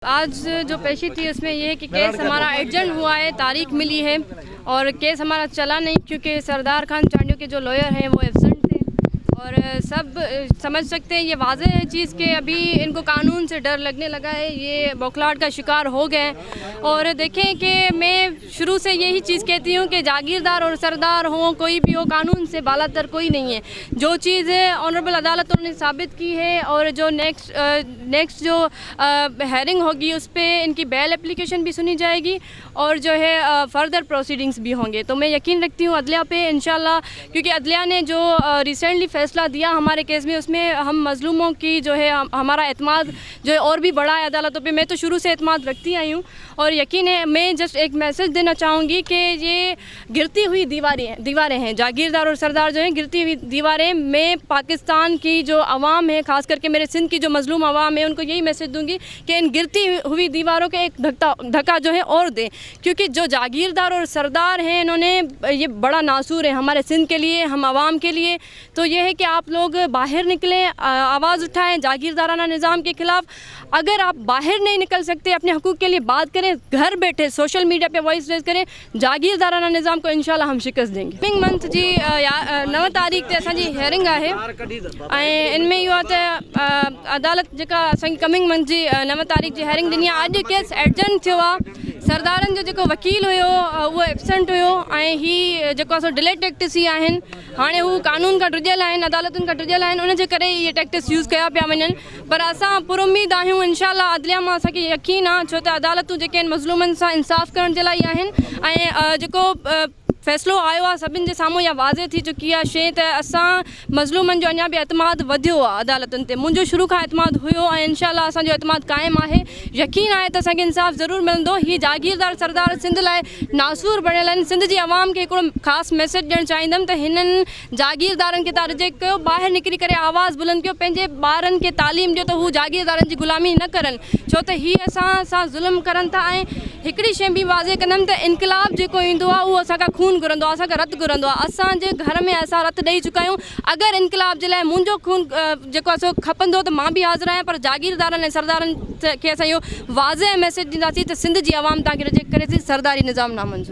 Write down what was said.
आज जो पेशी थी उसमें ये है कि केस हमारा एडजर्न हुआ है, तारीख मिली है और केस हमारा चला नहीं क्योंकि सरदार खान चांडियों के जो लॉयर हैं वो एब्सेंट थे। और सब समझ सकते हैं, ये वाज़ेह है चीज़ कि अभी इनको कानून से डर लगने लगा है, ये बौखलाहट का शिकार हो गए। और देखें कि मैं शुरू से यही चीज़ कहती हूँ कि जागीरदार और सरदार हों, कोई भी हो, कानून से बालातर कोई नहीं है। जो चीज़ है ऑनरेबल अदालतों ने साबित की है और जो नेक्स्ट जो हेयरिंग होगी उस पर इनकी बेल एप्लीकेशन भी सुनी जाएगी और जो है फर्दर प्रोसीडिंग्स भी होंगे। तो मैं यकीन रखती हूँ अदलिया पे इंशाल्लाह, क्योंकि अदलिया ने जो रिसेंटली फैसला दिया हमारे केस में उसमें हम मजलूमों की जो है हमारा एतमाद जो है और भी बढ़ा है अदालतों पे। मैं तो शुरू से एतमाद रखती आई हूँ और यकीन है, मैं जस्ट एक मैसेज देना चाहूँगी कि ये गिरती हुई दीवारें हैं, जागीरदार और सरदार जो हैं गिरती हुई दीवारें। मैं पाकिस्तान की जो आवाम है, ख़ास करके मेरे सिंध की जो मजलूम आवाम है, उनको यही मैसेज दूंगी कि इन गिरती हुई दीवारों के एक धक्का जो है और दें, क्योंकि जो जागीरदार और सरदार हैं इन्होंने ये बड़ा नासूर है हमारे सिंध के लिए, हम आवाम के लिए। तो ये है कि आप लोग बाहर निकलें, आवाज़ उठाएं जागीरदाराना निज़ाम के ख़िलाफ़। अगर आप बाहर नहीं निकल सकते, अपने हकूक़ के लिए बात करें, घर बैठे सोशल मीडिया पे वॉइस रेज करें, जागीरदाराना निज़ाम को इंशाल्लाह हम शिकस्त देंगे। कमिंग मंथ जी 9 तारीख़ ते असांजी हेयरिंग आहे ऐं इनमें इहो आहे त अदालत जेका असांजी कमिंग मंथ जी 9 तारीख़ जी हेयरिंग ॾिनी आहे। अॼु केस एडजर्न थियो आहे। सरदारनि जो जेको वकील हुयो उहो एब्सेंट हुयो ऐं ही जेको असां डिले टैक्टिस ही आहिनि, हाणे हू कानून खां डिॼियल आहिनि, अदालतुनि खां डिॼियल आहिनि, उनजे करे इहे टैक्टिस यूज़ कया पिया वञनि। पर असां पुरुमीद आहियूं इंशाल्लाह अदलिया मां असांखे यकीन आहे, छो त अदालतूं जेके आहिनि मज़लूमनि सां इंसाफ़ करण जे लाइ ई आहिनि ऐं जेको फ़ैसिलो आयो आहे सभिनि जे साम्हूं इहा वाज़े थी चुकी आहे शइ त असां मज़लूमनि जो अञा बि एतमाद वधियो आहे अदालतुनि ते। मुंहिंजो शुरू खां एतमाद हुयो ऐं इंशाल्लाह असांजो एतमाद क़ाइमु आहे। यकीन आहे त असांखे इंसाफ़ ज़रूरु मिलंदो। ही जागीरदार सरदार सिंध लाइ नासूर बणियल आहिनि। सिंध जी आवाम खे हिकिड़ो ख़ासि मैसेज ॾियणु चाहींदमि त हिननि जागीरदारनि खे तव्हां रिजेक्ट कयो, ॿाहिरि निकिरी करे आवाज़ बुलंद कयो, पंहिंजे ॿारनि खे तालीम ॾियो त हू जागीरदारनि जी ग़ुलामी न करनि, छो त ही असां सां ज़ुल्म करनि था। ऐं हिकिड़ी शइ बि वाज़े कंदमि त इनक़लाब जेको ईंदो आहे उहो असांखां खून घुरंदो आहे, असांखां रतु घुरंदो आहे। असांजे घर में असां रतु ॾेई चुका आहियूं। अगरि इनक़लाब जे लाइ मुंहिंजो खून जेको असां खपंदो त मां बि हाज़िर आहियां, पर जागीरदारनि ऐं सरदारनि खे असां इहो वाज़े मैसेज ॾींदासीं त सिंध जी आवाम तव्हांखे रिजेक्ट करे थी, सरदारी निज़ाम नामंज़ूर।